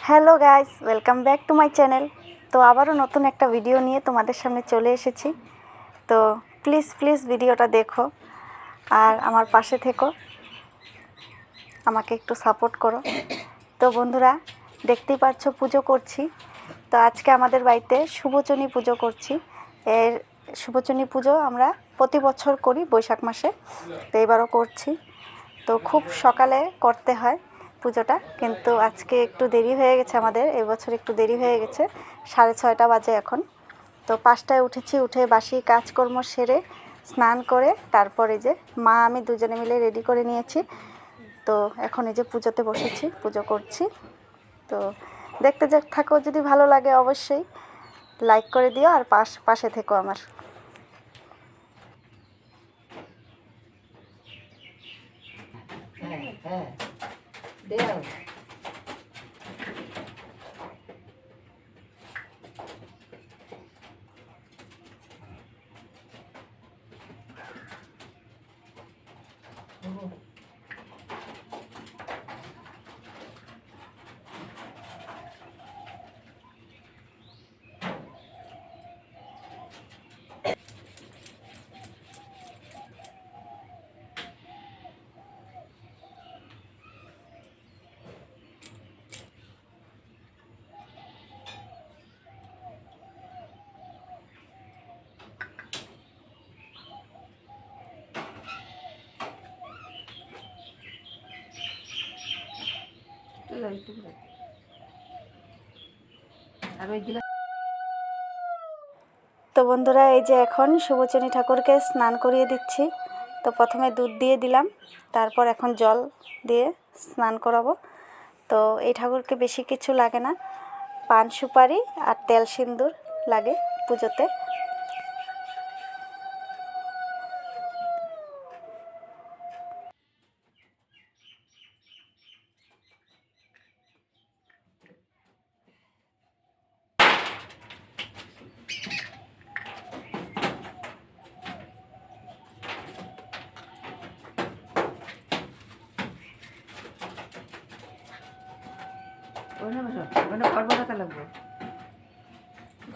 Hello guys, welcome back to my channel. তো আবারও নতুন একটা ভিডিও নিয়ে তোমাদের সামনে চলে এসেছি। তো প্লিজ ভিডিওটা দেখো আর আমার পাশে থেকো, আমাকে একটু সাপোর্ট করো। তো বন্ধুরা, দেখতেই পাচ্ছ পুজো করছি। তো আজকে আমাদের বাড়িতে শুভচনী পুজো করছি। এর শুভচনী পুজো আমরা প্রতি বছর করি বৈশাখ মাসে, তো এবারও করছি। তো খুব সকালে করতে হয় পুজোটা, কিন্তু আজকে একটু দেরি হয়ে গেছে, আমাদের এবছর একটু দেরি হয়ে গেছে। 6:30 বাজে এখন। তো 5টায় উঠেছি, উঠে বাসি কাজকর্ম সেরে স্নান করে তারপরে যে মা আমি দুজনে মিলে রেডি করে নিয়েছি। তো এখন এই যে পুজোতে বসেছি, পুজো করছি। তো দেখতে থাকো, যদি ভালো লাগে অবশ্যই লাইক করে দিও আর পাশে থেকো আমার। তো বন্ধুরা, এই যে এখন শুভচনী ঠাকুরকে স্নান করিয়ে দিচ্ছি। তো প্রথমে দুধ দিয়ে দিলাম, তারপর এখন জল দিয়ে স্নান করাবো। তো এই ঠাকুরকে বেশি কিছু লাগে না, পান সুপারি আর তেল সিন্দুর লাগে পুজোতে।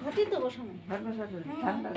ঘটি তো বসানো ঠান্ডা।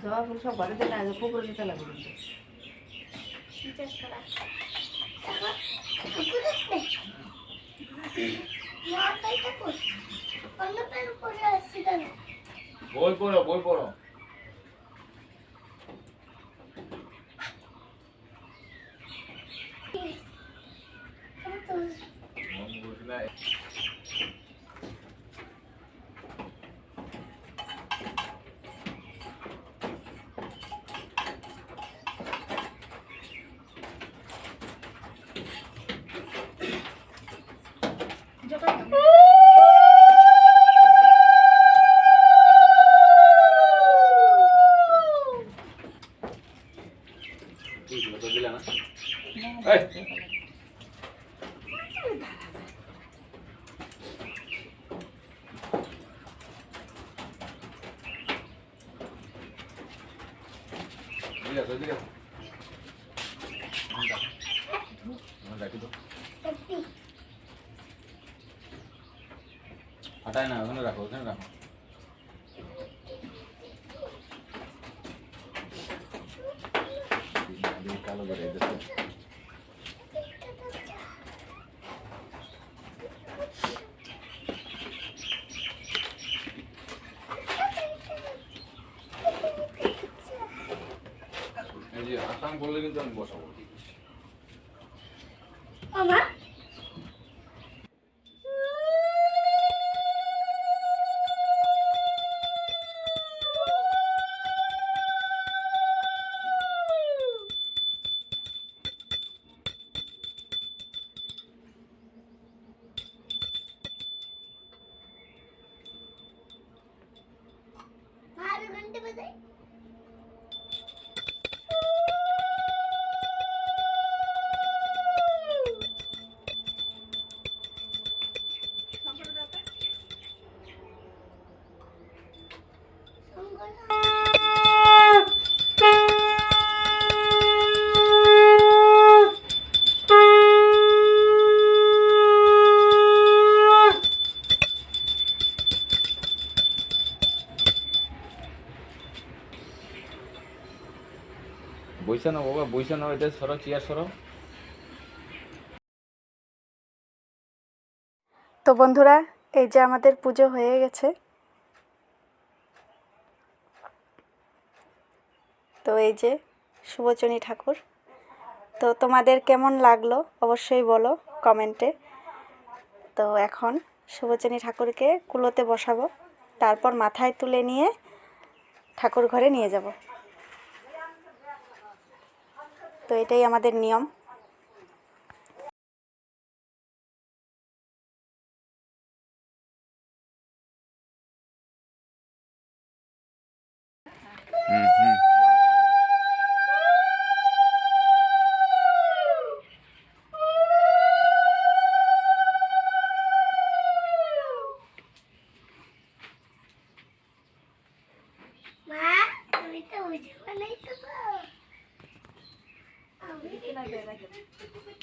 জবা ফুল সব বাড়িতে না, পুকুরে দিতে লাগবে। বই পড়ো, বই পড়ো। हटाए ना ओखाने राखो ओखाने राखो कालो करे देखो এই যে আসাম বললে কিন্তু আমি বসাবো মামা भाभी घंटे बजाई বইসা না বাবা বইসা না এটা সরো চেয়ার সরো তো বন্ধুরা এই যে আমাদের পুজো হয়ে গেছে। তো এই যে শুভচনী ঠাকুর। তো তোমাদের কেমন লাগলো অবশ্যই বলো কমেন্টে। তো এখন শুভচনী ঠাকুরকে কুলোতে বসাবো, তারপর মাথায় তুলে নিয়ে ঠাকুর ঘরে নিয়ে যাব। তো এটাই আমাদের নিয়ম। মা তুমি তো বুঝে বানাইছো তো আমি